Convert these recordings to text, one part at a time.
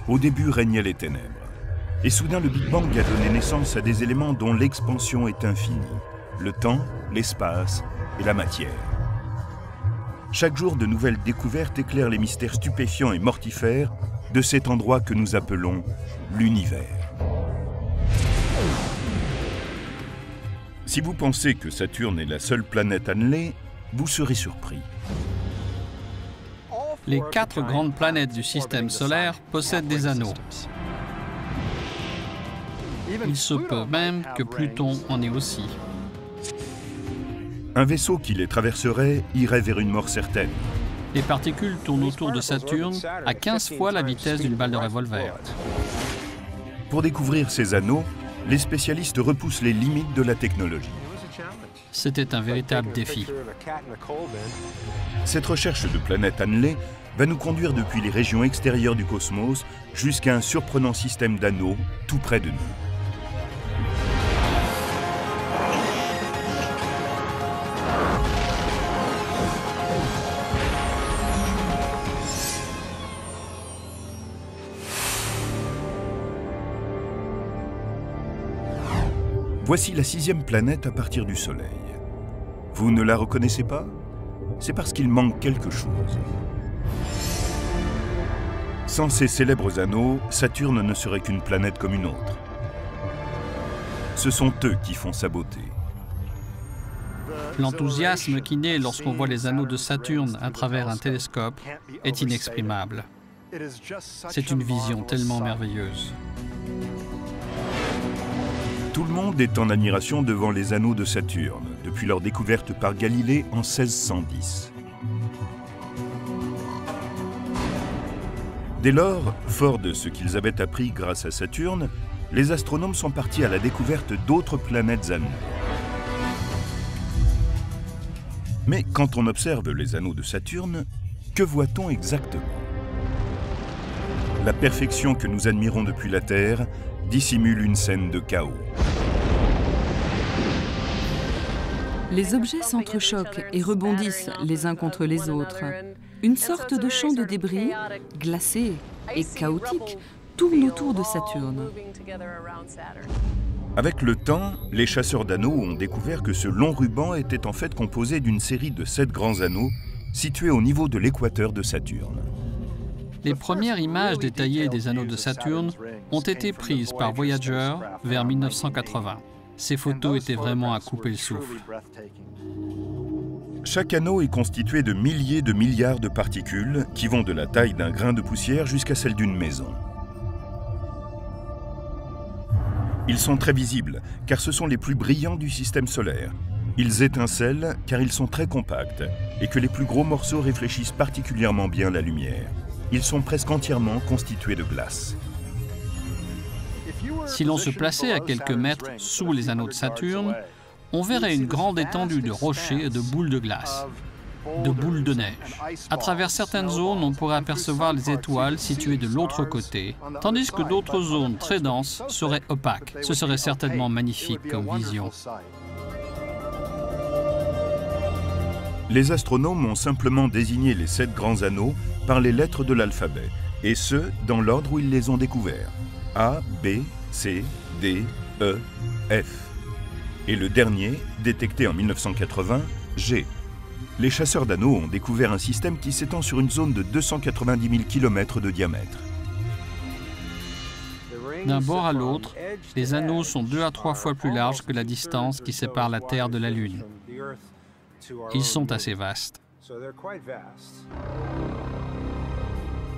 Au début régnaient les ténèbres. Et soudain, le Big Bang a donné naissance à des éléments dont l'expansion est infinie. Le temps, l'espace et la matière. Chaque jour, de nouvelles découvertes éclairent les mystères stupéfiants et mortifères de cet endroit que nous appelons l'univers. Si vous pensez que Saturne est la seule planète annelée, vous serez surpris. Les 4 grandes planètes du système solaire possèdent des anneaux. Il se peut même que Pluton en ait aussi. Un vaisseau qui les traverserait irait vers une mort certaine. Les particules tournent autour de Saturne à 15 fois la vitesse d'une balle de revolver. Pour découvrir ces anneaux, les spécialistes repoussent les limites de la technologie. C'était un véritable défi. Cette recherche de planètes annelées va nous conduire depuis les régions extérieures du cosmos jusqu'à un surprenant système d'anneaux tout près de nous. Voici la 6e planète à partir du Soleil. Vous ne la reconnaissez pas? C'est parce qu'il manque quelque chose. Sans ces célèbres anneaux, Saturne ne serait qu'une planète comme une autre. Ce sont eux qui font sa beauté. L'enthousiasme qui naît lorsqu'on voit les anneaux de Saturne à travers un télescope est inexprimable. C'est une vision tellement merveilleuse. Tout le monde est en admiration devant les anneaux de Saturne, depuis leur découverte par Galilée en 1610. Dès lors, forts de ce qu'ils avaient appris grâce à Saturne, les astronomes sont partis à la découverte d'autres planètes annelées. Mais quand on observe les anneaux de Saturne, que voit-on exactement? La perfection que nous admirons depuis la Terre dissimule une scène de chaos. Les objets s'entrechoquent et rebondissent les uns contre les autres. Une sorte de champ de débris, glacé et chaotique, tourne autour de Saturne. Avec le temps, les chasseurs d'anneaux ont découvert que ce long ruban était en fait composé d'une série de 7 grands anneaux situés au niveau de l'équateur de Saturne. Les premières images détaillées des anneaux de Saturne ont été prises par Voyager vers 1980. Ces photos étaient vraiment à couper le souffle. Chaque anneau est constitué de milliers de milliards de particules qui vont de la taille d'un grain de poussière jusqu'à celle d'une maison. Ils sont très visibles car ce sont les plus brillants du système solaire. Ils étincellent car ils sont très compacts et que les plus gros morceaux réfléchissent particulièrement bien la lumière. Ils sont presque entièrement constitués de glace. Si l'on se plaçait à quelques mètres sous les anneaux de Saturne, on verrait une grande étendue de rochers et de boules de glace, de boules de neige. À travers certaines zones, on pourrait apercevoir les étoiles situées de l'autre côté, tandis que d'autres zones très denses seraient opaques. Ce serait certainement magnifique comme vision. Les astronomes ont simplement désigné les 7 grands anneaux par les lettres de l'alphabet, et ce, dans l'ordre où ils les ont découverts. A, B, C, D, E, F. Et le dernier, détecté en 1980, G. Les chasseurs d'anneaux ont découvert un système qui s'étend sur une zone de 290 000 km de diamètre. D'un bord à l'autre, les anneaux sont 2 à 3 fois plus larges que la distance qui sépare la Terre de la Lune. Ils sont assez vastes.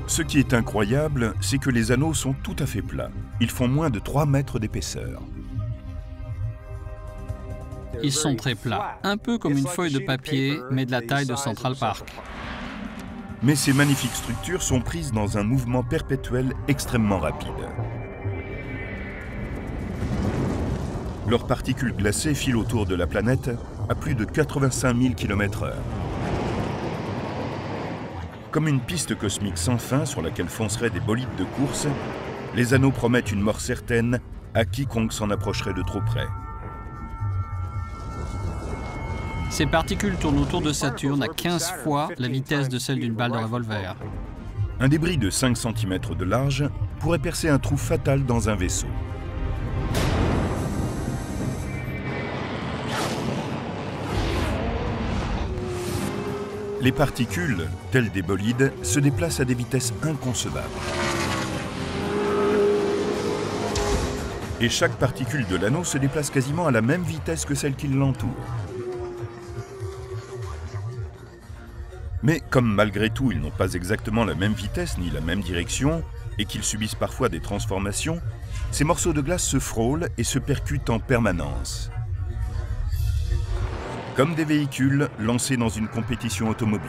Ce qui est incroyable, c'est que les anneaux sont tout à fait plats. Ils font moins de 3 mètres d'épaisseur. Ils sont très plats, un peu comme une feuille de papier, mais de la taille de Central Park. Mais ces magnifiques structures sont prises dans un mouvement perpétuel extrêmement rapide. Leurs particules glacées filent autour de la planète à plus de 85 000 km/h. Comme une piste cosmique sans fin sur laquelle fonceraient des bolides de course, les anneaux promettent une mort certaine à quiconque s'en approcherait de trop près. Ces particules tournent autour de Saturne à 15 fois la vitesse de celle d'une balle de revolver. Un débris de 5 cm de large pourrait percer un trou fatal dans un vaisseau. Les particules, telles des bolides, se déplacent à des vitesses inconcevables. Et chaque particule de l'anneau se déplace quasiment à la même vitesse que celle qui l'entoure. Mais comme malgré tout ils n'ont pas exactement la même vitesse ni la même direction et qu'ils subissent parfois des transformations, ces morceaux de glace se frôlent et se percutent en permanence. Comme des véhicules lancés dans une compétition automobile.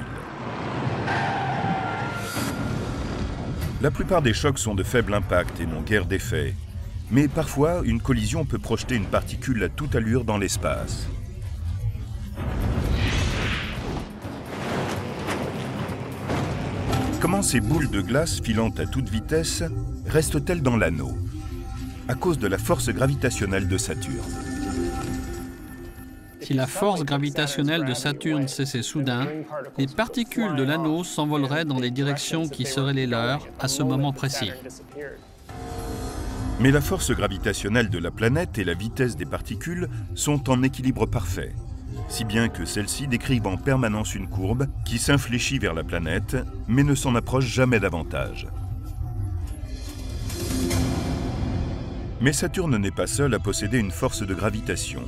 La plupart des chocs sont de faible impact et n'ont guère d'effet. Mais parfois, une collision peut projeter une particule à toute allure dans l'espace. Comment ces boules de glace filant à toute vitesse restent-elles dans l'anneau? À cause de la force gravitationnelle de Saturne. Si la force gravitationnelle de Saturne cessait soudain, les particules de l'anneau s'envoleraient dans les directions qui seraient les leurs à ce moment précis. Mais la force gravitationnelle de la planète et la vitesse des particules sont en équilibre parfait, si bien que celles-ci décrivent en permanence une courbe qui s'infléchit vers la planète, mais ne s'en approche jamais davantage. Mais Saturne n'est pas seul à posséder une force de gravitation.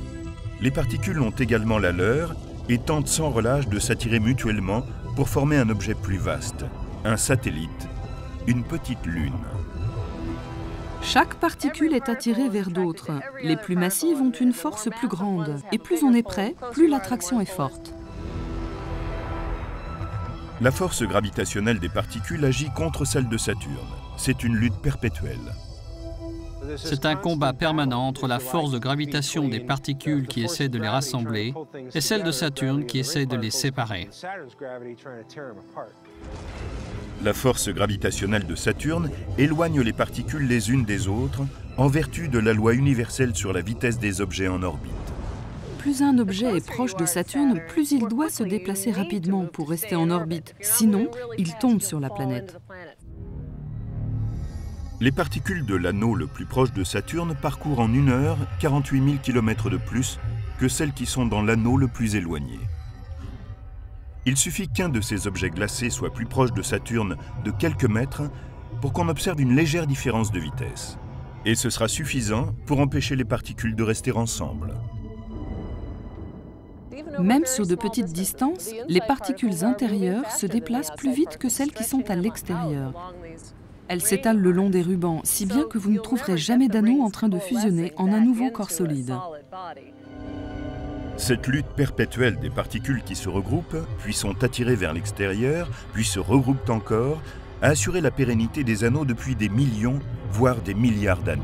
Les particules ont également la leur et tentent sans relâche de s'attirer mutuellement pour former un objet plus vaste, un satellite, une petite lune. Chaque particule est attirée vers d'autres. Les plus massives ont une force plus grande. Et plus on est près, plus l'attraction est forte. La force gravitationnelle des particules agit contre celle de Saturne. C'est une lutte perpétuelle. C'est un combat permanent entre la force de gravitation des particules qui essaient de les rassembler et celle de Saturne qui essaie de les séparer. La force gravitationnelle de Saturne éloigne les particules les unes des autres en vertu de la loi universelle sur la vitesse des objets en orbite. Plus un objet est proche de Saturne, plus il doit se déplacer rapidement pour rester en orbite. Sinon, il tombe sur la planète. Les particules de l'anneau le plus proche de Saturne parcourent en 1 heure 48 000 km de plus que celles qui sont dans l'anneau le plus éloigné. Il suffit qu'un de ces objets glacés soit plus proche de Saturne de quelques mètres pour qu'on observe une légère différence de vitesse. Et ce sera suffisant pour empêcher les particules de rester ensemble. Même sur de petites distances, les particules intérieures se déplacent plus vite que celles qui sont à l'extérieur. Elles s'étalent le long des rubans, si bien que vous ne trouverez jamais d'anneau en train de fusionner en un nouveau corps solide. Cette lutte perpétuelle des particules qui se regroupent, puis sont attirées vers l'extérieur, puis se regroupent encore, a assuré la pérennité des anneaux depuis des millions, voire des milliards d'années.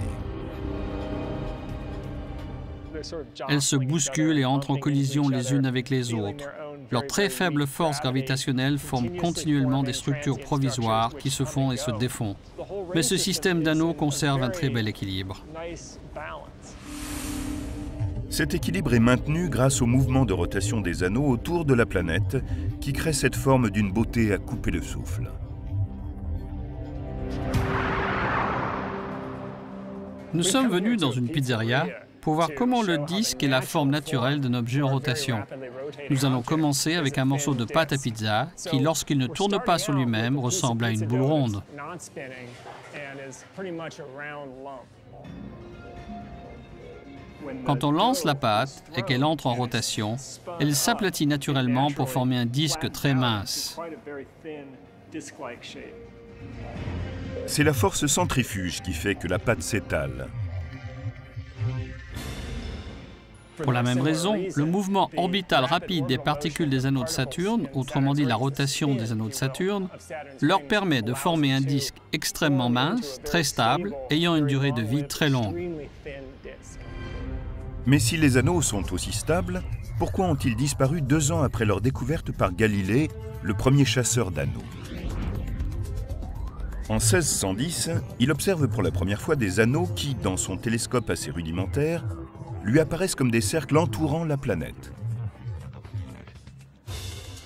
Elles se bousculent et entrent en collision les unes avec les autres. Leur très faible force gravitationnelle forme continuellement des structures provisoires qui se font et se défont. Mais ce système d'anneaux conserve un très bel équilibre. Cet équilibre est maintenu grâce au mouvement de rotation des anneaux autour de la planète qui crée cette forme d'une beauté à couper le souffle. Nous sommes venus dans une pizzeria pour voir comment le disque est la forme naturelle d'un objet en rotation. Nous allons commencer avec un morceau de pâte à pizza qui, lorsqu'il ne tourne pas sur lui-même, ressemble à une boule ronde. Quand on lance la pâte et qu'elle entre en rotation, elle s'aplatit naturellement pour former un disque très mince. C'est la force centrifuge qui fait que la pâte s'étale. Pour la même raison, le mouvement orbital rapide des particules des anneaux de Saturne, autrement dit la rotation des anneaux de Saturne, leur permet de former un disque extrêmement mince, très stable, ayant une durée de vie très longue. Mais si les anneaux sont aussi stables, pourquoi ont-ils disparu 2 ans après leur découverte par Galilée, le premier chasseur d'anneaux? En 1610, il observe pour la première fois des anneaux qui, dans son télescope assez rudimentaire, lui apparaissent comme des cercles entourant la planète.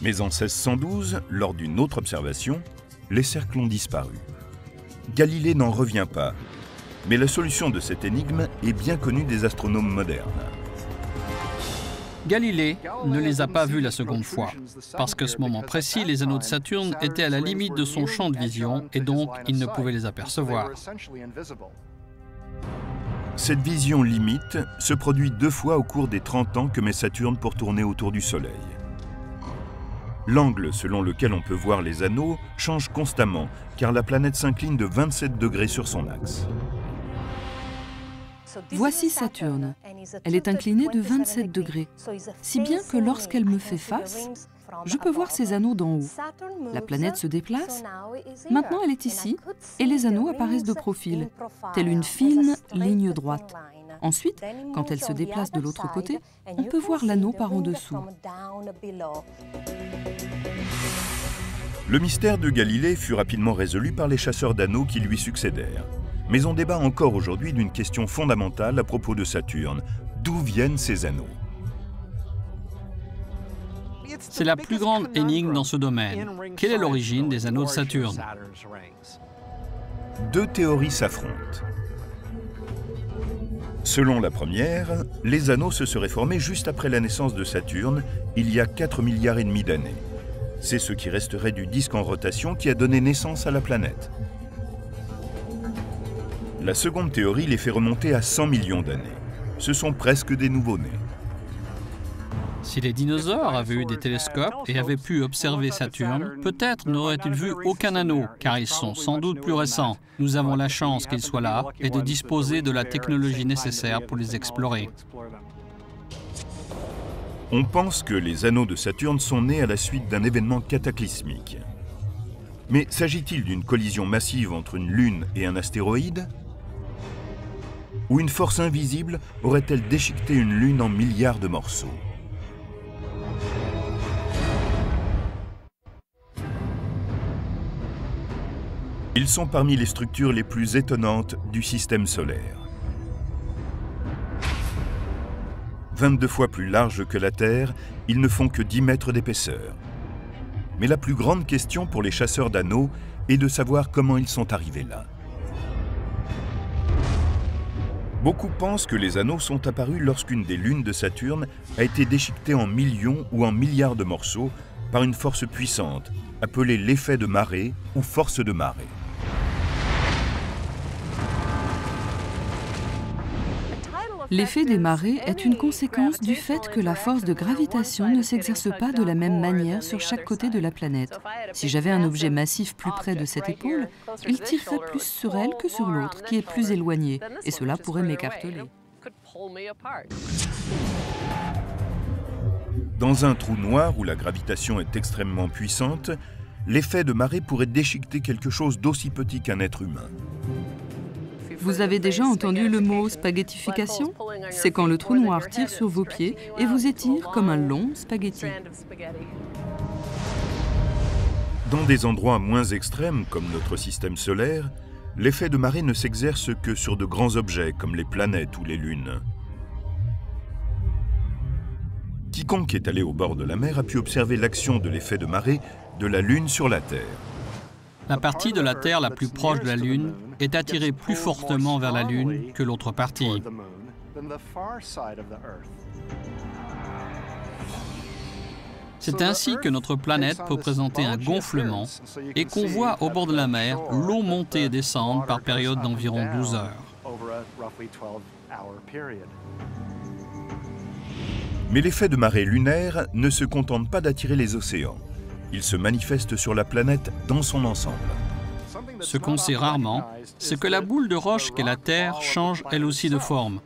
Mais en 1612, lors d'une autre observation, les cercles ont disparu. Galilée n'en revient pas, mais la solution de cette énigme est bien connue des astronomes modernes. Galilée ne les a pas vus la seconde fois, parce qu'à ce moment précis, les anneaux de Saturne étaient à la limite de son champ de vision et donc il ne pouvait les apercevoir. Cette vision limite se produit 2 fois au cours des 30 ans que met Saturne pour tourner autour du Soleil. L'angle selon lequel on peut voir les anneaux change constamment, car la planète s'incline de 27 degrés sur son axe. Voici Saturne. Elle est inclinée de 27 degrés, si bien que lorsqu'elle me fait face, je peux voir ses anneaux d'en haut. La planète se déplace. Maintenant, elle est ici, et les anneaux apparaissent de profil, telle une fine ligne droite. Ensuite, quand elle se déplace de l'autre côté, on peut voir l'anneau par en dessous. Le mystère de Galilée fut rapidement résolu par les chasseurs d'anneaux qui lui succédèrent. Mais on débat encore aujourd'hui d'une question fondamentale à propos de Saturne. D'où viennent ces anneaux? C'est la plus grande énigme dans ce domaine. Quelle est l'origine des anneaux de Saturne? 2 théories s'affrontent. Selon la première, les anneaux se seraient formés juste après la naissance de Saturne, il y a 4,5 milliards d'années. C'est ce qui resterait du disque en rotation qui a donné naissance à la planète. La seconde théorie les fait remonter à 100 millions d'années. Ce sont presque des nouveau-nés. Si les dinosaures avaient eu des télescopes et avaient pu observer Saturne, peut-être n'auraient-ils vu aucun anneau, car ils sont sans doute plus récents. Nous avons la chance qu'ils soient là et de disposer de la technologie nécessaire pour les explorer. On pense que les anneaux de Saturne sont nés à la suite d'un événement cataclysmique. Mais s'agit-il d'une collision massive entre une lune et un astéroïde? Ou une force invisible aurait-elle déchiqueté une lune en milliards de morceaux? Ils sont parmi les structures les plus étonnantes du système solaire. 22 fois plus larges que la Terre, ils ne font que 10 mètres d'épaisseur. Mais la plus grande question pour les chasseurs d'anneaux est de savoir comment ils sont arrivés là. Beaucoup pensent que les anneaux sont apparus lorsqu'une des lunes de Saturne a été déchiquetée en millions ou en milliards de morceaux par une force puissante, appelée l'effet de marée ou force de marée. L'effet des marées est une conséquence du fait que la force de gravitation ne s'exerce pas de la même manière sur chaque côté de la planète. Si j'avais un objet massif plus près de cette épaule, il tirerait plus sur elle que sur l'autre, qui est plus éloigné, et cela pourrait m'écarteler. Dans un trou noir où la gravitation est extrêmement puissante, l'effet de marée pourrait déchiqueter quelque chose d'aussi petit qu'un être humain. Vous avez déjà entendu le mot spaghettification? C'est quand le trou noir tire sur vos pieds et vous étire comme un long spaghetti. Dans des endroits moins extrêmes, comme notre système solaire, l'effet de marée ne s'exerce que sur de grands objets, comme les planètes ou les lunes. Quiconque est allé au bord de la mer a pu observer l'action de l'effet de marée de la Lune sur la Terre. La partie de la Terre la plus proche de la Lune est attirée plus fortement vers la Lune que l'autre partie. C'est ainsi que notre planète peut présenter un gonflement et qu'on voit au bord de la mer l'eau monter et descendre par période d'environ 12 heures. Mais l'effet de marée lunaire ne se contente pas d'attirer les océans. Il se manifeste sur la planète dans son ensemble. Ce qu'on sait rarement, c'est que la boule de roche qu'est la Terre change elle aussi de forme.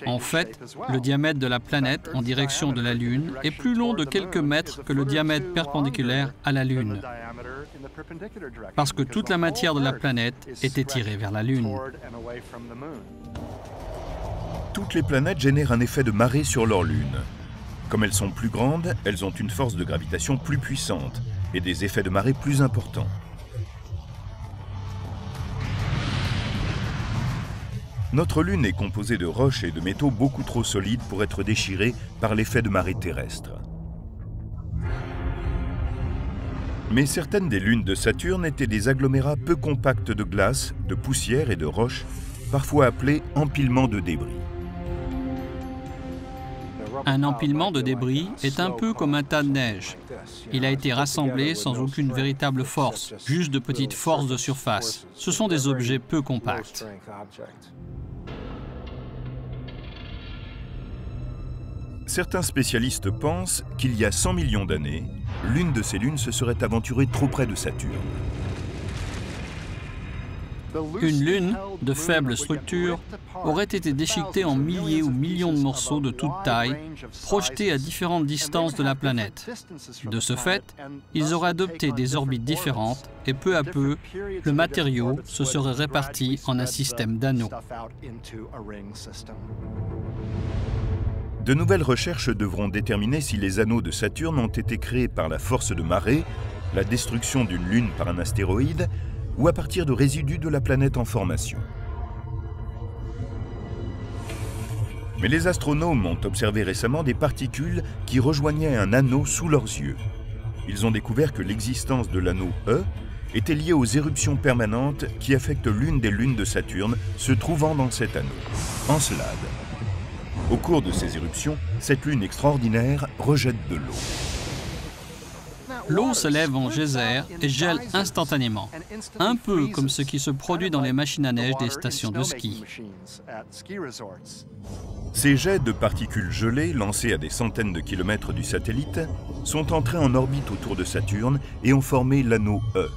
En fait, le diamètre de la planète en direction de la Lune est plus long de quelques mètres que le diamètre perpendiculaire à la Lune, parce que toute la matière de la planète est étirée vers la Lune. Toutes les planètes génèrent un effet de marée sur leur lune. Comme elles sont plus grandes, elles ont une force de gravitation plus puissante et des effets de marée plus importants. Notre Lune est composée de roches et de métaux beaucoup trop solides pour être déchirés par l'effet de marée terrestre. Mais certaines des lunes de Saturne étaient des agglomérats peu compacts de glace, de poussière et de roches, parfois appelés empilements de débris. Un empilement de débris est un peu comme un tas de neige. Il a été rassemblé sans aucune véritable force, juste de petites forces de surface. Ce sont des objets peu compacts. Certains spécialistes pensent qu'il y a 100 millions d'années, l'une de ces lunes se serait aventurée trop près de Saturne. Une lune de faible structure aurait été déchiquetée en milliers ou millions de morceaux de toute taille, projetés à différentes distances de la planète. De ce fait, ils auraient adopté des orbites différentes et peu à peu, le matériau se serait réparti en un système d'anneaux. De nouvelles recherches devront déterminer si les anneaux de Saturne ont été créés par la force de marée, la destruction d'une lune par un astéroïde, ou à partir de résidus de la planète en formation. Mais les astronomes ont observé récemment des particules qui rejoignaient un anneau sous leurs yeux. Ils ont découvert que l'existence de l'anneau E était liée aux éruptions permanentes qui affectent l'une des lunes de Saturne se trouvant dans cet anneau, Encelade. Au cours de ces éruptions, cette lune extraordinaire rejette de l'eau. L'eau se lève en geyser et gèle instantanément, un peu comme ce qui se produit dans les machines à neige des stations de ski. Ces jets de particules gelées, lancés à des centaines de kilomètres du satellite, sont entrés en orbite autour de Saturne et ont formé l'anneau E.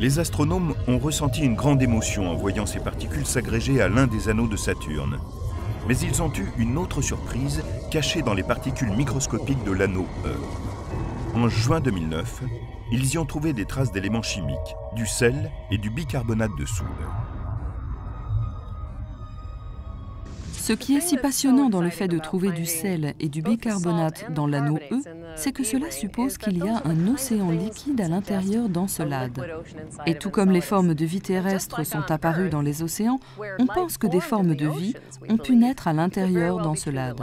Les astronomes ont ressenti une grande émotion en voyant ces particules s'agréger à l'un des anneaux de Saturne. Mais ils ont eu une autre surprise cachée dans les particules microscopiques de l'anneau E. En juin 2009, ils y ont trouvé des traces d'éléments chimiques, du sel et du bicarbonate de soude. Ce qui est si passionnant dans le fait de trouver du sel et du bicarbonate dans l'anneau E, c'est que cela suppose qu'il y a un océan liquide à l'intérieur d'Encelade. Et tout comme les formes de vie terrestres sont apparues dans les océans, on pense que des formes de vie ont pu naître à l'intérieur d'Encelade.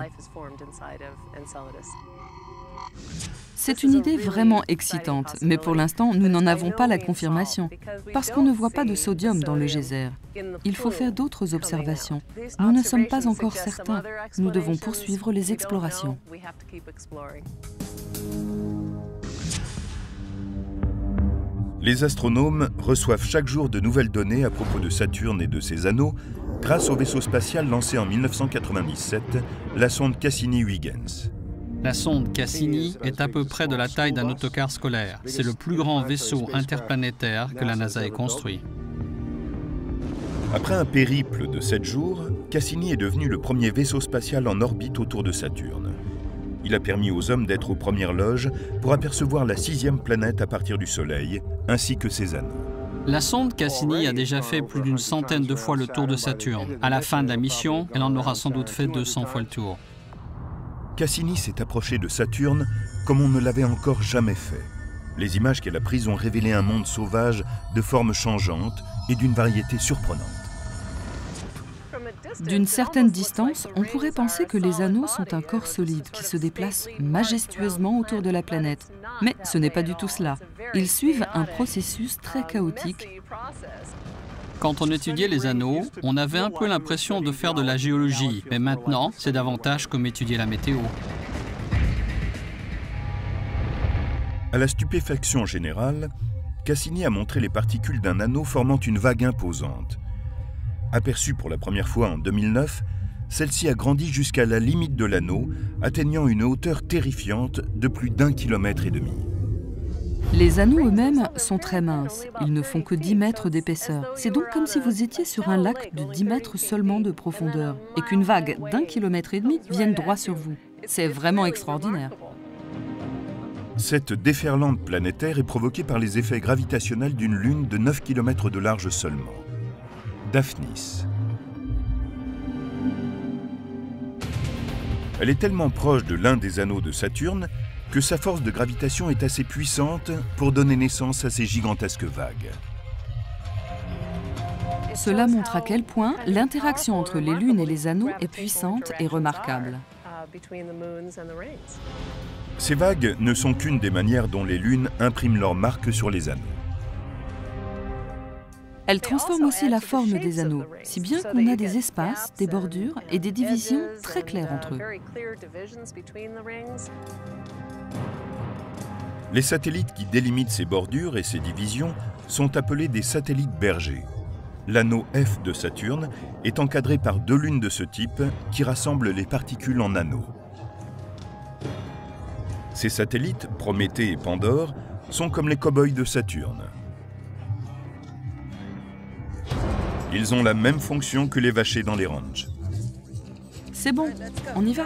C'est une idée vraiment excitante, mais pour l'instant, nous n'en avons pas la confirmation, parce qu'on ne voit pas de sodium dans le geyser. Il faut faire d'autres observations. Nous ne sommes pas encore certains. Nous devons poursuivre les explorations. Les astronomes reçoivent chaque jour de nouvelles données à propos de Saturne et de ses anneaux grâce au vaisseau spatial lancé en 1997, la sonde Cassini-Huygens. La sonde Cassini est à peu près de la taille d'un autocar scolaire. C'est le plus grand vaisseau interplanétaire que la NASA ait construit. Après un périple de 7 jours, Cassini est devenu le premier vaisseau spatial en orbite autour de Saturne. Il a permis aux hommes d'être aux premières loges pour apercevoir la 6e planète à partir du Soleil, ainsi que ses anneaux. La sonde Cassini a déjà fait plus d'une centaine de fois le tour de Saturne. À la fin de la mission, elle en aura sans doute fait 200 fois le tour. Cassini s'est approché de Saturne comme on ne l'avait encore jamais fait. Les images qu'elle a prises ont révélé un monde sauvage de formes changeantes et d'une variété surprenante. D'une certaine distance, on pourrait penser que les anneaux sont un corps solide qui se déplace majestueusement autour de la planète. Mais ce n'est pas du tout cela. Ils suivent un processus très chaotique. Quand on étudiait les anneaux, on avait un peu l'impression de faire de la géologie, mais maintenant, c'est davantage comme étudier la météo. À la stupéfaction générale, Cassini a montré les particules d'un anneau formant une vague imposante. Aperçue pour la première fois en 2009, celle-ci a grandi jusqu'à la limite de l'anneau, atteignant une hauteur terrifiante de plus d'1,5 km. Les anneaux eux-mêmes sont très minces. Ils ne font que 10 mètres d'épaisseur. C'est donc comme si vous étiez sur un lac de 10 mètres seulement de profondeur et qu'une vague d'1,5 km vienne droit sur vous. C'est vraiment extraordinaire. Cette déferlante planétaire est provoquée par les effets gravitationnels d'une lune de 9 km de large seulement, Daphnis. Elle est tellement proche de l'un des anneaux de Saturne que sa force de gravitation est assez puissante pour donner naissance à ces gigantesques vagues. Cela montre à quel point l'interaction entre les lunes et les anneaux est puissante et remarquable. Ces vagues ne sont qu'une des manières dont les lunes impriment leurs marques sur les anneaux. Elles transforment aussi la forme des anneaux, si bien qu'on a des espaces, des bordures et des divisions très claires entre eux. Les satellites qui délimitent ces bordures et ces divisions sont appelés des satellites bergers. L'anneau F de Saturne est encadré par 2 lunes de ce type qui rassemblent les particules en anneaux. Ces satellites, Prométhée et Pandore, sont comme les cow-boys de Saturne. Ils ont la même fonction que les vachers dans les ranchs. C'est bon, on y va.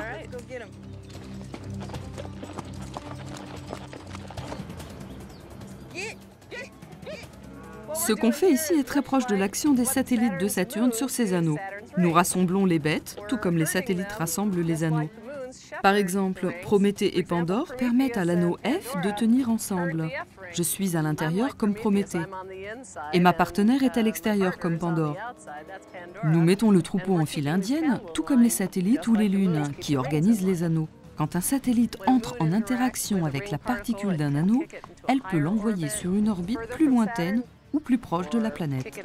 Ce qu'on fait ici est très proche de l'action des satellites de Saturne sur ces anneaux. Nous rassemblons les bêtes, tout comme les satellites rassemblent les anneaux. Par exemple, Prométhée et Pandore permettent à l'anneau F de tenir ensemble. Je suis à l'intérieur comme Prométhée, et ma partenaire est à l'extérieur comme Pandore. Nous mettons le troupeau en file indienne, tout comme les satellites ou les lunes, qui organisent les anneaux. Quand un satellite entre en interaction avec la particule d'un anneau, elle peut l'envoyer sur une orbite plus lointaine ou plus proche de la planète.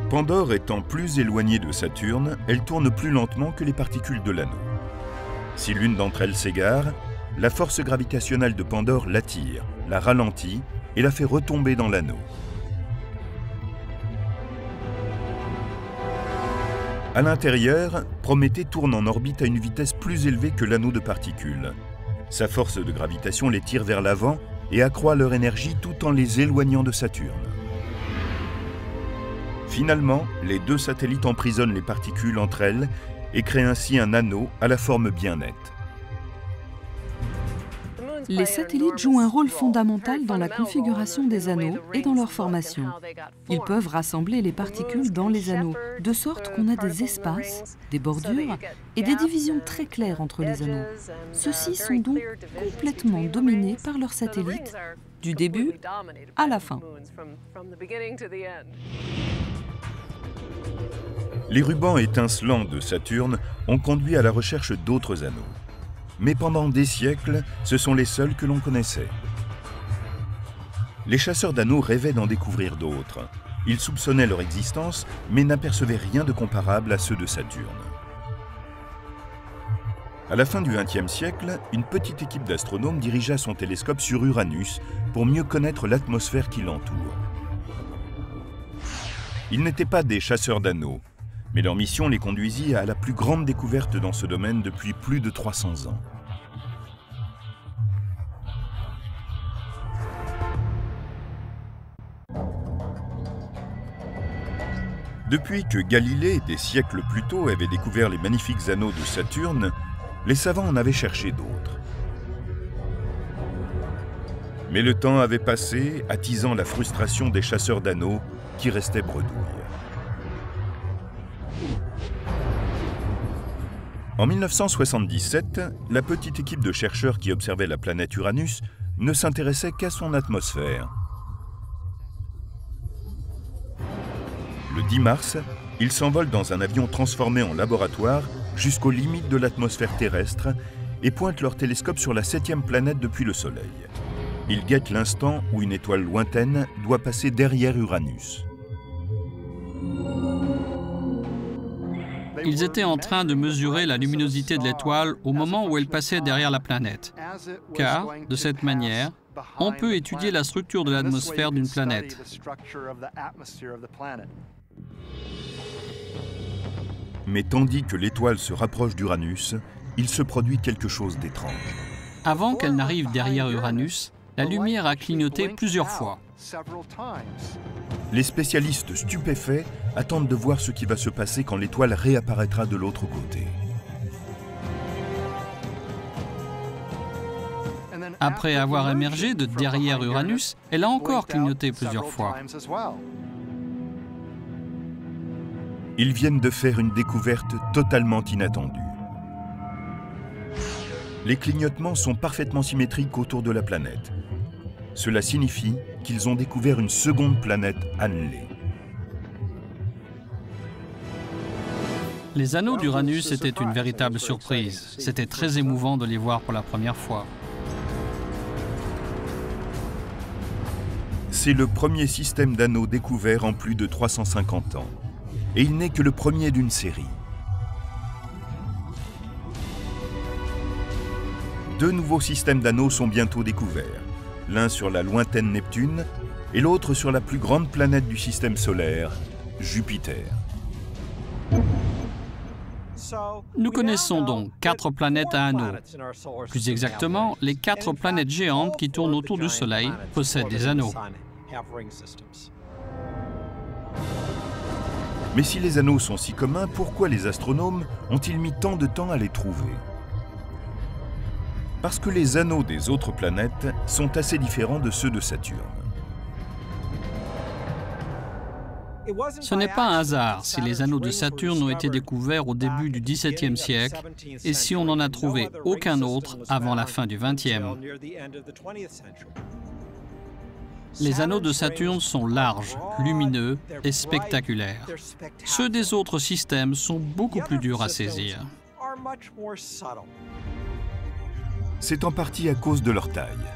Pandore étant plus éloignée de Saturne, elle tourne plus lentement que les particules de l'anneau. Si l'une d'entre elles s'égare, la force gravitationnelle de Pandore l'attire, la ralentit et la fait retomber dans l'anneau. À l'intérieur, Prométhée tourne en orbite à une vitesse plus élevée que l'anneau de particules. Sa force de gravitation les tire vers l'avant et accroît leur énergie tout en les éloignant de Saturne. Finalement, les 2 satellites emprisonnent les particules entre elles et créent ainsi un anneau à la forme bien nette. Les satellites jouent un rôle fondamental dans la configuration des anneaux et dans leur formation. Ils peuvent rassembler les particules dans les anneaux, de sorte qu'on a des espaces, des bordures et des divisions très claires entre les anneaux. Ceux-ci sont donc complètement dominés par leurs satellites, du début à la fin. Les rubans étincelants de Saturne ont conduit à la recherche d'autres anneaux. Mais pendant des siècles, ce sont les seuls que l'on connaissait. Les chasseurs d'anneaux rêvaient d'en découvrir d'autres. Ils soupçonnaient leur existence, mais n'apercevaient rien de comparable à ceux de Saturne. À la fin du XXe siècle, une petite équipe d'astronomes dirigea son télescope sur Uranus pour mieux connaître l'atmosphère qui l'entoure. Ils n'étaient pas des chasseurs d'anneaux, mais leur mission les conduisit à la plus grande découverte dans ce domaine depuis plus de 300 ans. Depuis que Galilée, des siècles plus tôt, avait découvert les magnifiques anneaux de Saturne, les savants en avaient cherché d'autres. Mais le temps avait passé, attisant la frustration des chasseurs d'anneaux qui restaient bredouilles. En 1977, la petite équipe de chercheurs qui observait la planète Uranus ne s'intéressait qu'à son atmosphère. Le 10 mars, ils s'envolent dans un avion transformé en laboratoire jusqu'aux limites de l'atmosphère terrestre et pointent leur télescope sur la 7e planète depuis le Soleil. Ils guettent l'instant où une étoile lointaine doit passer derrière Uranus. Ils étaient en train de mesurer la luminosité de l'étoile au moment où elle passait derrière la planète, car, de cette manière, on peut étudier la structure de l'atmosphère d'une planète. Mais tandis que l'étoile se rapproche d'Uranus, il se produit quelque chose d'étrange. Avant qu'elle n'arrive derrière Uranus, la lumière a clignoté plusieurs fois. Les spécialistes stupéfaits attendent de voir ce qui va se passer quand l'étoile réapparaîtra de l'autre côté. Après avoir émergé de derrière Uranus, elle a encore clignoté plusieurs fois. Ils viennent de faire une découverte totalement inattendue. Les clignotements sont parfaitement symétriques autour de la planète. Cela signifie qu'ils ont découvert une seconde planète annelée. Les anneaux d'Uranus étaient une véritable surprise. C'était très émouvant de les voir pour la première fois. C'est le premier système d'anneaux découvert en plus de 350 ans. Et il n'est que le premier d'une série. Deux nouveaux systèmes d'anneaux sont bientôt découverts. L'un sur la lointaine Neptune et l'autre sur la plus grande planète du système solaire, Jupiter. Nous connaissons donc 4 planètes à anneaux. Plus exactement, les 4 planètes géantes qui tournent autour du Soleil possèdent des anneaux. Mais si les anneaux sont si communs, pourquoi les astronomes ont-ils mis tant de temps à les trouver? Parce que les anneaux des autres planètes sont assez différents de ceux de Saturne. Ce n'est pas un hasard si les anneaux de Saturne ont été découverts au début du XVIIe siècle et si on n'en a trouvé aucun autre avant la fin du XXe. Les anneaux de Saturne sont larges, lumineux et spectaculaires. Ceux des autres systèmes sont beaucoup plus durs à saisir. C'est en partie à cause de leur taille.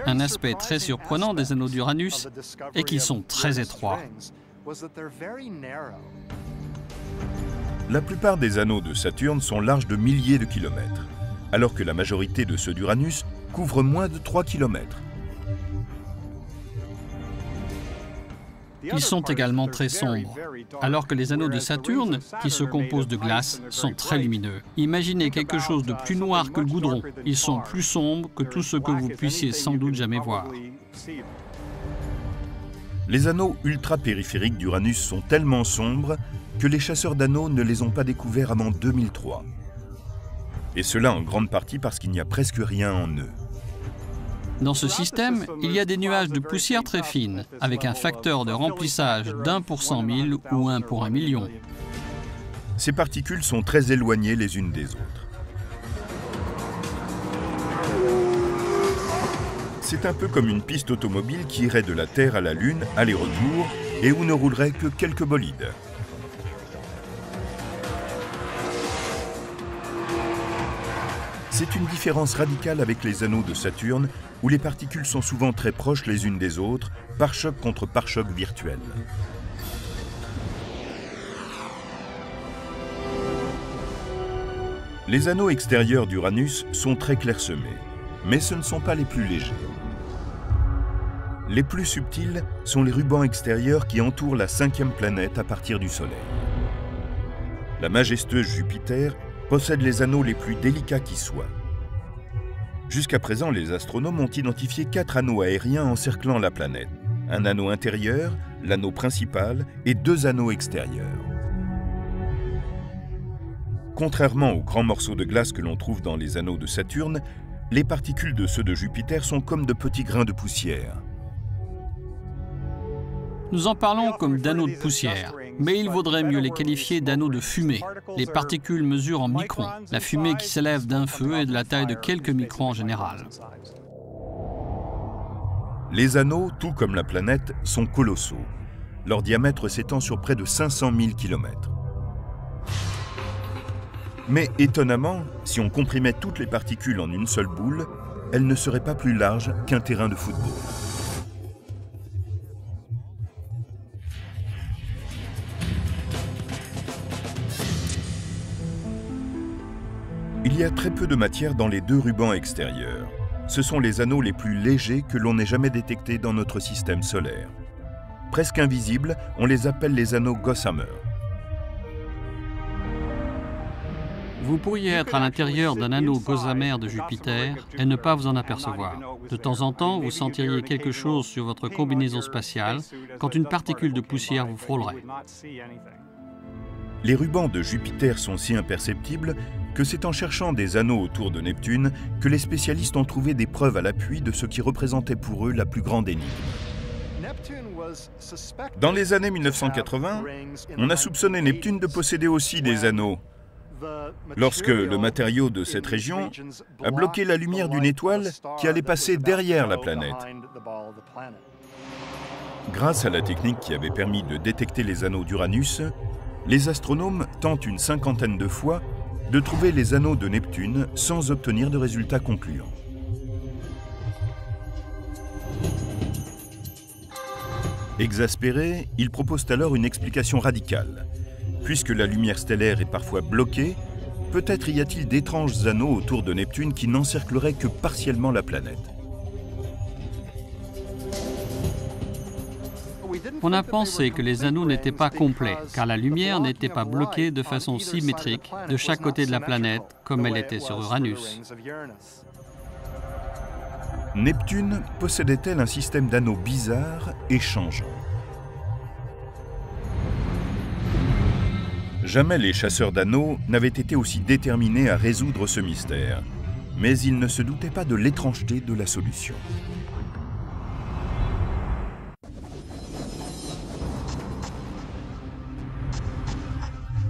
Un aspect très surprenant des anneaux d'Uranus est qu'ils sont très étroits. La plupart des anneaux de Saturne sont larges de milliers de kilomètres, alors que la majorité de ceux d'Uranus couvrent moins de 3 kilomètres. Ils sont également très sombres, alors que les anneaux de Saturne, qui se composent de glace, sont très lumineux. Imaginez quelque chose de plus noir que le goudron. Ils sont plus sombres que tout ce que vous puissiez sans doute jamais voir. Les anneaux ultra-périphériques d'Uranus sont tellement sombres que les chasseurs d'anneaux ne les ont pas découverts avant 2003. Et cela en grande partie parce qu'il n'y a presque rien en eux. Dans ce système, il y a des nuages de poussière très fine, avec un facteur de remplissage d'1 pour 100 000 ou 1 pour 1 million. Ces particules sont très éloignées les unes des autres. C'est un peu comme une piste automobile qui irait de la Terre à la Lune, aller-retour, et où ne rouleraient que quelques bolides. C'est une différence radicale avec les anneaux de Saturne, où les particules sont souvent très proches les unes des autres, pare-choc contre pare-choc virtuel. Les anneaux extérieurs d'Uranus sont très clairsemés, mais ce ne sont pas les plus légers. Les plus subtils sont les rubans extérieurs qui entourent la 5e planète à partir du Soleil. La majestueuse Jupiter possède les anneaux les plus délicats qui soient. Jusqu'à présent, les astronomes ont identifié 4 anneaux aériens encerclant la planète. Un anneau intérieur, l'anneau principal et 2 anneaux extérieurs. Contrairement aux grands morceaux de glace que l'on trouve dans les anneaux de Saturne, les particules de ceux de Jupiter sont comme de petits grains de poussière. Nous en parlons comme d'anneaux de poussière, mais il vaudrait mieux les qualifier d'anneaux de fumée. Les particules mesurent en microns, la fumée qui s'élève d'un feu est de la taille de quelques microns en général. Les anneaux, tout comme la planète, sont colossaux. Leur diamètre s'étend sur près de 500 000 km. Mais étonnamment, si on comprimait toutes les particules en une seule boule, elles ne seraient pas plus larges qu'un terrain de football. Il y a très peu de matière dans les 2 rubans extérieurs. Ce sont les anneaux les plus légers que l'on ait jamais détectés dans notre système solaire. Presque invisibles, on les appelle les anneaux Gossamer. Vous pourriez être à l'intérieur d'un anneau Gossamer de Jupiter et ne pas vous en apercevoir. De temps en temps, vous sentiriez quelque chose sur votre combinaison spatiale quand une particule de poussière vous frôlerait. Les rubans de Jupiter sont si imperceptibles que c'est en cherchant des anneaux autour de Neptune que les spécialistes ont trouvé des preuves à l'appui de ce qui représentait pour eux la plus grande énigme. Dans les années 1980, on a soupçonné Neptune de posséder aussi des anneaux, lorsque le matériau de cette région a bloqué la lumière d'une étoile qui allait passer derrière la planète. Grâce à la technique qui avait permis de détecter les anneaux d'Uranus, les astronomes tentent une cinquantaine de fois de trouver les anneaux de Neptune sans obtenir de résultats concluants. Exaspérés, ils proposent alors une explication radicale. Puisque la lumière stellaire est parfois bloquée, peut-être y a-t-il d'étranges anneaux autour de Neptune qui n'encercleraient que partiellement la planète. On a pensé que les anneaux n'étaient pas complets, car la lumière n'était pas bloquée de façon symétrique de chaque côté de la planète, comme elle était sur Uranus. Neptune possédait-elle un système d'anneaux bizarre et changeant? Jamais les chasseurs d'anneaux n'avaient été aussi déterminés à résoudre ce mystère, mais ils ne se doutaient pas de l'étrangeté de la solution.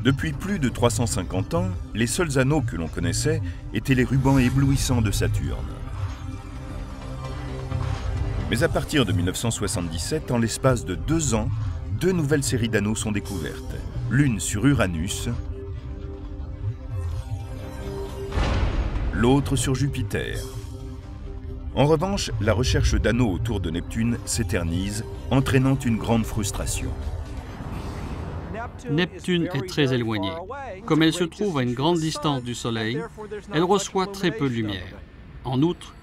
Depuis plus de 350 ans, les seuls anneaux que l'on connaissait étaient les rubans éblouissants de Saturne. Mais à partir de 1977, en l'espace de 2 ans, 2 nouvelles séries d'anneaux sont découvertes. L'une sur Uranus, l'autre sur Jupiter. En revanche, la recherche d'anneaux autour de Neptune s'éternise, entraînant une grande frustration. Neptune est très éloignée. Comme elle se trouve à une grande distance du Soleil, elle reçoit très peu de lumière. En outre,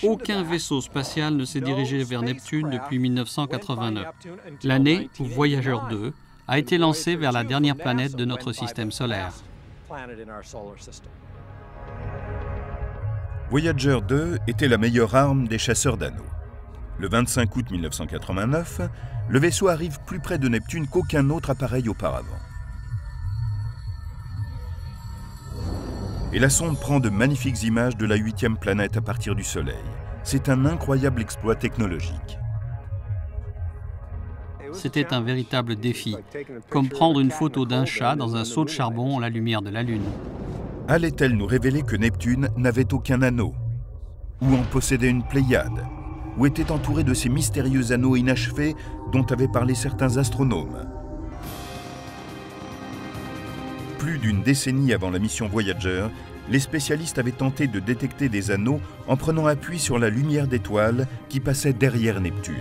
aucun vaisseau spatial ne s'est dirigé vers Neptune depuis 1989, l'année où Voyager 2 a été lancé vers la dernière planète de notre système solaire. Voyager 2 était la meilleure arme des chasseurs d'anneaux. Le 25 août 1989, le vaisseau arrive plus près de Neptune qu'aucun autre appareil auparavant. Et la sonde prend de magnifiques images de la 8e planète à partir du Soleil. C'est un incroyable exploit technologique. C'était un véritable défi, comme prendre une photo d'un chat dans un seau de charbon à la lumière de la Lune. Allait-elle nous révéler que Neptune n'avait aucun anneau? Ou en possédait une Pléiade? Ou était entourée de ces mystérieux anneaux inachevés dont avaient parlé certains astronomes? Plus d'une décennie avant la mission Voyager, les spécialistes avaient tenté de détecter des anneaux en prenant appui sur la lumière d'étoiles qui passait derrière Neptune.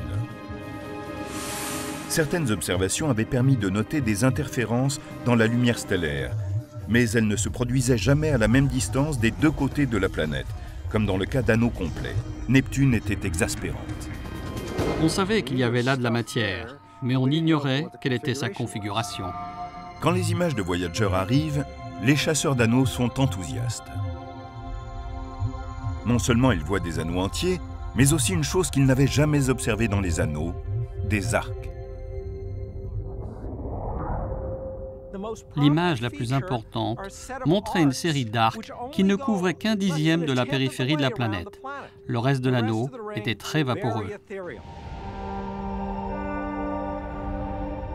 Certaines observations avaient permis de noter des interférences dans la lumière stellaire, mais elles ne se produisaient jamais à la même distance des 2 côtés de la planète, comme dans le cas d'anneaux complets. Neptune était exaspérante. On savait qu'il y avait là de la matière, mais on ignorait quelle était sa configuration. Quand les images de Voyager arrivent, les chasseurs d'anneaux sont enthousiastes. Non seulement ils voient des anneaux entiers, mais aussi une chose qu'ils n'avaient jamais observée dans les anneaux, des arcs. L'image la plus importante montrait une série d'arcs qui ne couvraient qu'1 dixième de la périphérie de la planète. Le reste de l'anneau était très vaporeux.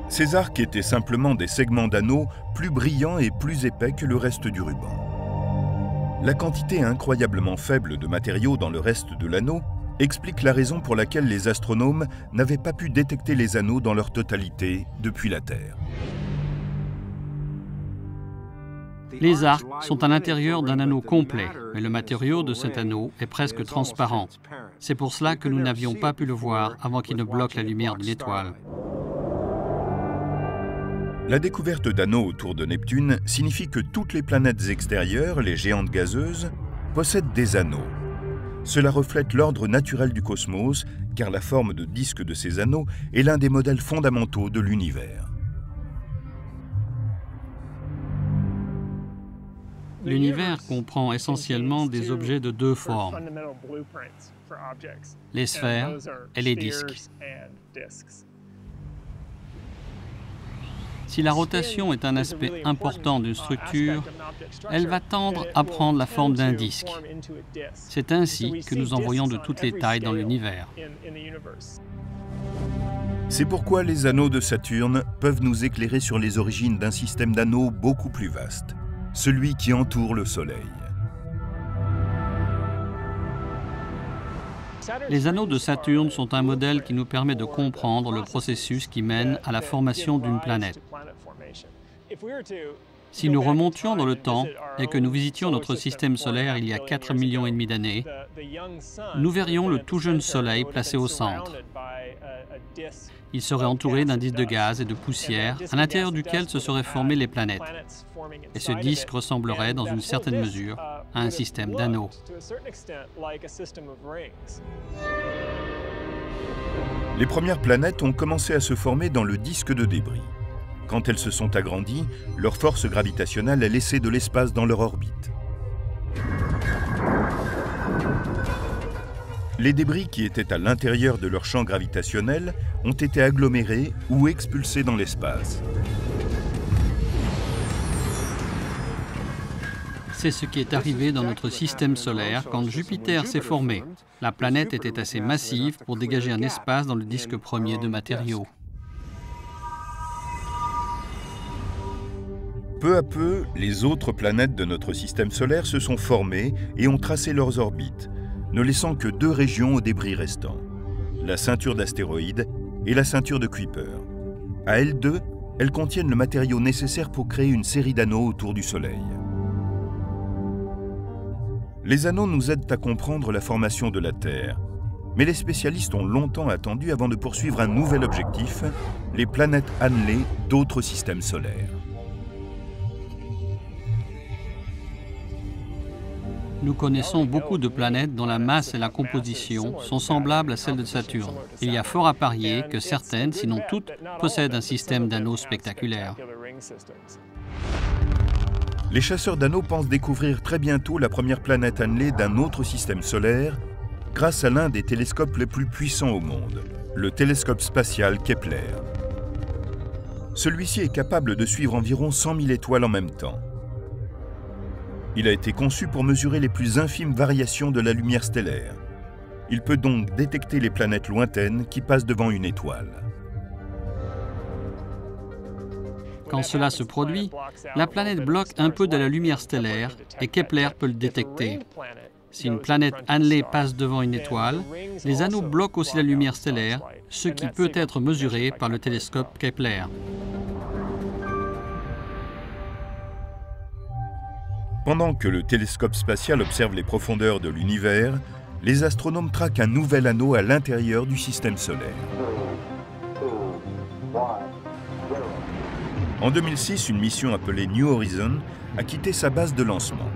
Ces arcs étaient simplement des segments d'anneaux plus brillants et plus épais que le reste du ruban. La quantité incroyablement faible de matériaux dans le reste de l'anneau explique la raison pour laquelle les astronomes n'avaient pas pu détecter les anneaux dans leur totalité depuis la Terre. Les arcs sont à l'intérieur d'un anneau complet, mais le matériau de cet anneau est presque transparent. C'est pour cela que nous n'avions pas pu le voir avant qu'il ne bloque la lumière d'une étoile. La découverte d'anneaux autour de Neptune signifie que toutes les planètes extérieures, les géantes gazeuses, possèdent des anneaux. Cela reflète l'ordre naturel du cosmos, car la forme de disque de ces anneaux est l'un des modèles fondamentaux de l'univers. L'univers comprend essentiellement des objets de 2 formes, les sphères et les disques. Si la rotation est un aspect important d'une structure, elle va tendre à prendre la forme d'un disque. C'est ainsi que nous en voyons de toutes les tailles dans l'univers. C'est pourquoi les anneaux de Saturne peuvent nous éclairer sur les origines d'un système d'anneaux beaucoup plus vaste, celui qui entoure le Soleil. Les anneaux de Saturne sont un modèle qui nous permet de comprendre le processus qui mène à la formation d'une planète. Si nous remontions dans le temps et que nous visitions notre système solaire il y a 4,5 millions d'années, nous verrions le tout jeune Soleil placé au centre. Il serait entouré d'un disque de gaz et de poussière à l'intérieur duquel se seraient formées les planètes. Et ce disque ressemblerait dans une certaine mesure à un système d'anneaux. Les premières planètes ont commencé à se former dans le disque de débris. Quand elles se sont agrandies, leur force gravitationnelle a laissé de l'espace dans leur orbite. Les débris qui étaient à l'intérieur de leur champ gravitationnel ont été agglomérés ou expulsés dans l'espace. C'est ce qui est arrivé dans notre système solaire quand Jupiter s'est formé. La planète était assez massive pour dégager un espace dans le disque premier de matériaux. Peu à peu, les autres planètes de notre système solaire se sont formées et ont tracé leurs orbites, ne laissant que 2 régions aux débris restants, la ceinture d'astéroïdes et la ceinture de Kuiper. À elles deux, elles contiennent le matériau nécessaire pour créer une série d'anneaux autour du Soleil. Les anneaux nous aident à comprendre la formation de la Terre, mais les spécialistes ont longtemps attendu avant de poursuivre un nouvel objectif, les planètes annelées d'autres systèmes solaires. Nous connaissons beaucoup de planètes dont la masse et la composition sont semblables à celles de Saturne. Il y a fort à parier que certaines, sinon toutes, possèdent un système d'anneaux spectaculaire. Les chasseurs d'anneaux pensent découvrir très bientôt la première planète annelée d'un autre système solaire grâce à l'un des télescopes les plus puissants au monde, le télescope spatial Kepler. Celui-ci est capable de suivre environ 100 000 étoiles en même temps. Il a été conçu pour mesurer les plus infimes variations de la lumière stellaire. Il peut donc détecter les planètes lointaines qui passent devant une étoile. Quand cela se produit, la planète bloque un peu de la lumière stellaire et Kepler peut le détecter. Si une planète annelée passe devant une étoile, les anneaux bloquent aussi la lumière stellaire, ce qui peut être mesuré par le télescope Kepler. Pendant que le télescope spatial observe les profondeurs de l'univers, les astronomes traquent un nouvel anneau à l'intérieur du système solaire. En 2006, une mission appelée New Horizon a quitté sa base de lancement.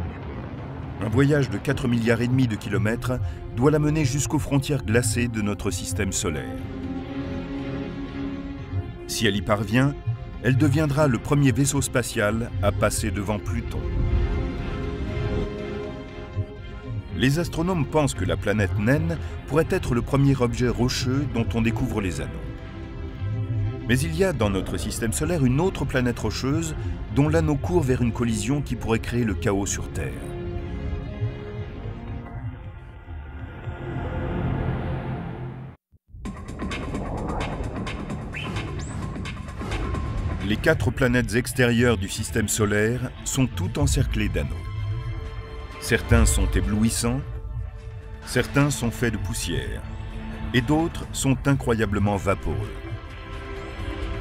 Un voyage de 4,5 milliards de kilomètres doit la mener jusqu'aux frontières glacées de notre système solaire. Si elle y parvient, elle deviendra le premier vaisseau spatial à passer devant Pluton. Les astronomes pensent que la planète naine pourrait être le premier objet rocheux dont on découvre les anneaux. Mais il y a dans notre système solaire une autre planète rocheuse dont l'anneau court vers une collision qui pourrait créer le chaos sur Terre. Les 4 planètes extérieures du système solaire sont toutes encerclées d'anneaux. Certains sont éblouissants, certains sont faits de poussière, et d'autres sont incroyablement vaporeux.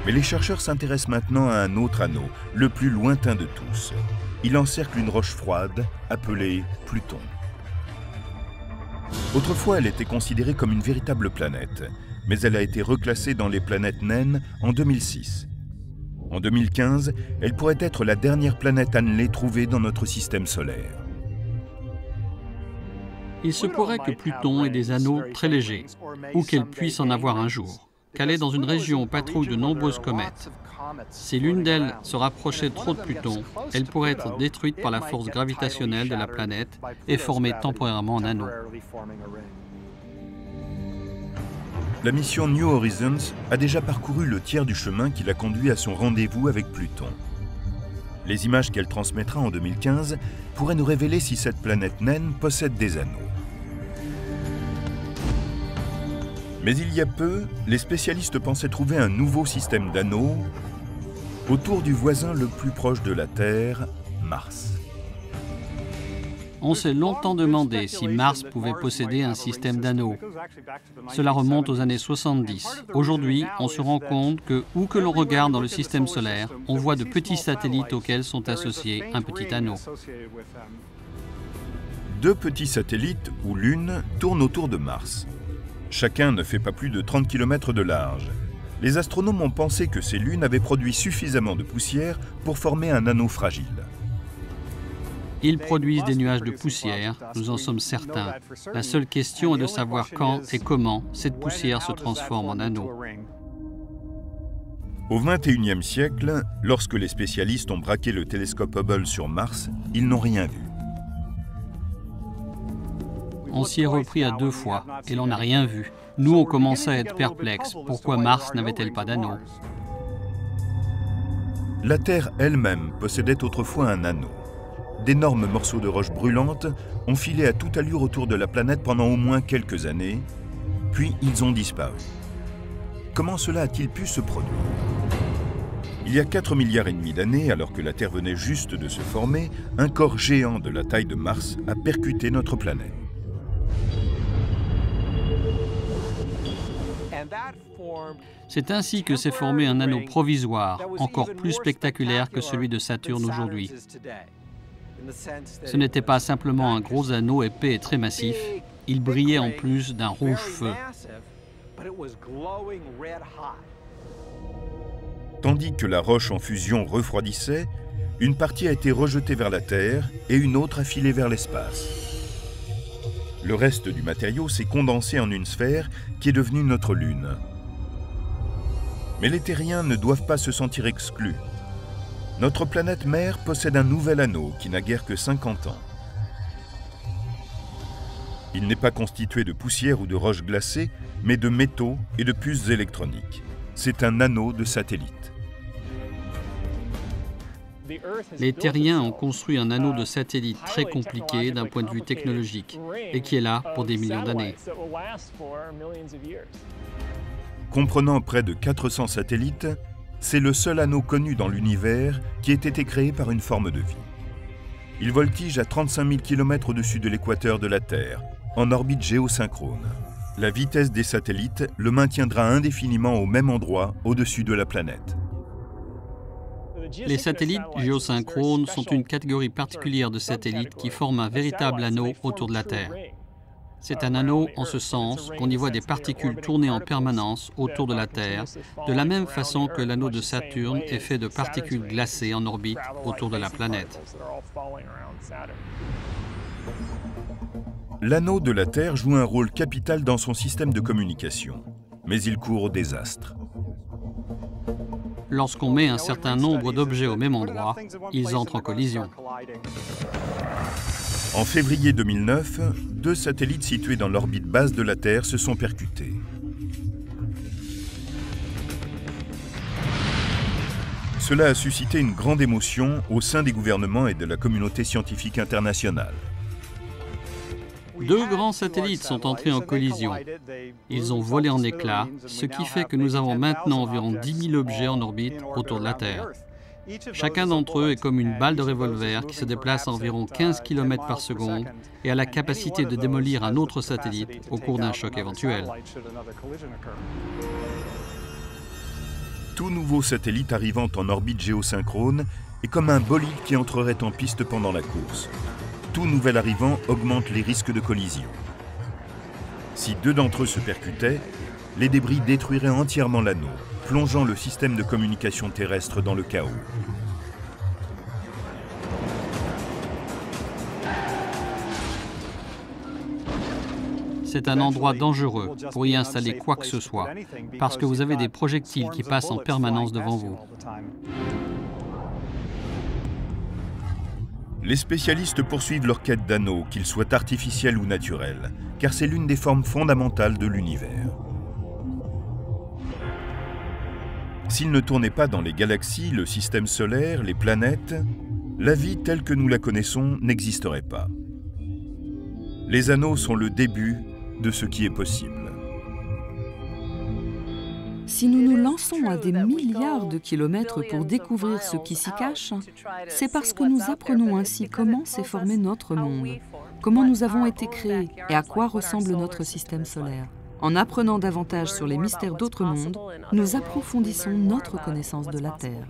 Mais les chercheurs s'intéressent maintenant à un autre anneau, le plus lointain de tous. Il encercle une roche froide, appelée Pluton. Autrefois, elle était considérée comme une véritable planète, mais elle a été reclassée dans les planètes naines en 2006. En 2015, elle pourrait être la dernière planète annelée trouvée dans notre système solaire. Il se pourrait que Pluton ait des anneaux très légers, ou qu'elle puisse en avoir un jour, qu'elle est dans une région où patrouillent de nombreuses comètes. Si l'une d'elles se rapprochait trop de Pluton, elle pourrait être détruite par la force gravitationnelle de la planète et former temporairement un anneau. La mission New Horizons a déjà parcouru le tiers du chemin qui l'a conduit à son rendez-vous avec Pluton. Les images qu'elle transmettra en 2015 pourraient nous révéler si cette planète naine possède des anneaux. Mais il y a peu, les spécialistes pensaient trouver un nouveau système d'anneaux autour du voisin le plus proche de la Terre, Mars. On s'est longtemps demandé si Mars pouvait posséder un système d'anneaux. Cela remonte aux années 70. Aujourd'hui, on se rend compte que, où que l'on regarde dans le système solaire, on voit de petits satellites auxquels sont associés un petit anneau. 2 petits satellites, ou lunes, tournent autour de Mars. Chacun ne fait pas plus de 30 km de large. Les astronomes ont pensé que ces lunes avaient produit suffisamment de poussière pour former un anneau fragile. Ils produisent des nuages de poussière, nous en sommes certains. La seule question est de savoir quand et comment cette poussière se transforme en anneau. Au XXIe siècle, lorsque les spécialistes ont braqué le télescope Hubble sur Mars, ils n'ont rien vu. On s'y est repris à 2 fois et l'on n'a rien vu. Nous, on commençait à être perplexes. Pourquoi Mars n'avait-elle pas d'anneau? La Terre elle-même possédait autrefois un anneau. D'énormes morceaux de roches brûlantes ont filé à toute allure autour de la planète pendant au moins quelques années, puis ils ont disparu. Comment cela a-t-il pu se produire? Il y a 4,5 milliards d'années, alors que la Terre venait juste de se former, un corps géant de la taille de Mars a percuté notre planète. C'est ainsi que s'est formé un anneau provisoire, encore plus spectaculaire que celui de Saturne aujourd'hui. Ce n'était pas simplement un gros anneau épais et très massif, il brillait en plus d'un rouge feu. Tandis que la roche en fusion refroidissait, une partie a été rejetée vers la Terre et une autre a filé vers l'espace. Le reste du matériau s'est condensé en une sphère qui est devenue notre Lune. Mais les terriens ne doivent pas se sentir exclus. Notre planète mère possède un nouvel anneau qui n'a guère que 50 ans. Il n'est pas constitué de poussière ou de roches glacées, mais de métaux et de puces électroniques. C'est un anneau de satellite. Les terriens ont construit un anneau de satellite très compliqué d'un point de vue technologique et qui est là pour des millions d'années. Comprenant près de 400 satellites, c'est le seul anneau connu dans l'univers qui ait été créé par une forme de vie. Il voltige à 35 000 km au-dessus de l'équateur de la Terre, en orbite géosynchrone. La vitesse des satellites le maintiendra indéfiniment au même endroit au-dessus de la planète. Les satellites géosynchrones sont une catégorie particulière de satellites qui forment un véritable anneau autour de la Terre. C'est un anneau en ce sens qu'on y voit des particules tourner en permanence autour de la Terre, de la même façon que l'anneau de Saturne est fait de particules glacées en orbite autour de la planète. L'anneau de la Terre joue un rôle capital dans son système de communication, mais il court au désastre. Lorsqu'on met un certain nombre d'objets au même endroit, ils entrent en collision. En février 2009, 2 satellites situés dans l'orbite basse de la Terre se sont percutés. Cela a suscité une grande émotion au sein des gouvernements et de la communauté scientifique internationale. 2 grands satellites sont entrés en collision. Ils ont volé en éclats, ce qui fait que nous avons maintenant environ 10 000 objets en orbite autour de la Terre. Chacun d'entre eux est comme une balle de revolver qui se déplace à environ 15 km par seconde et a la capacité de démolir un autre satellite au cours d'un choc éventuel. Tout nouveau satellite arrivant en orbite géosynchrone est comme un bolide qui entrerait en piste pendant la course. Tout nouvel arrivant augmente les risques de collision. Si 2 d'entre eux se percutaient, les débris détruiraient entièrement l'anneau, plongeant le système de communication terrestre dans le chaos. C'est un endroit dangereux pour y installer quoi que ce soit, parce que vous avez des projectiles qui passent en permanence devant vous. Les spécialistes poursuivent leur quête d'anneaux, qu'ils soient artificiels ou naturels, car c'est l'une des formes fondamentales de l'univers. S'ils ne tournaient pas dans les galaxies, le système solaire, les planètes, la vie telle que nous la connaissons n'existerait pas. Les anneaux sont le début de ce qui est possible. Si nous nous lançons à des milliards de kilomètres pour découvrir ce qui s'y cache, c'est parce que nous apprenons ainsi comment s'est formé notre monde, comment nous avons été créés et à quoi ressemble notre système solaire. En apprenant davantage sur les mystères d'autres mondes, nous approfondissons notre connaissance de la Terre.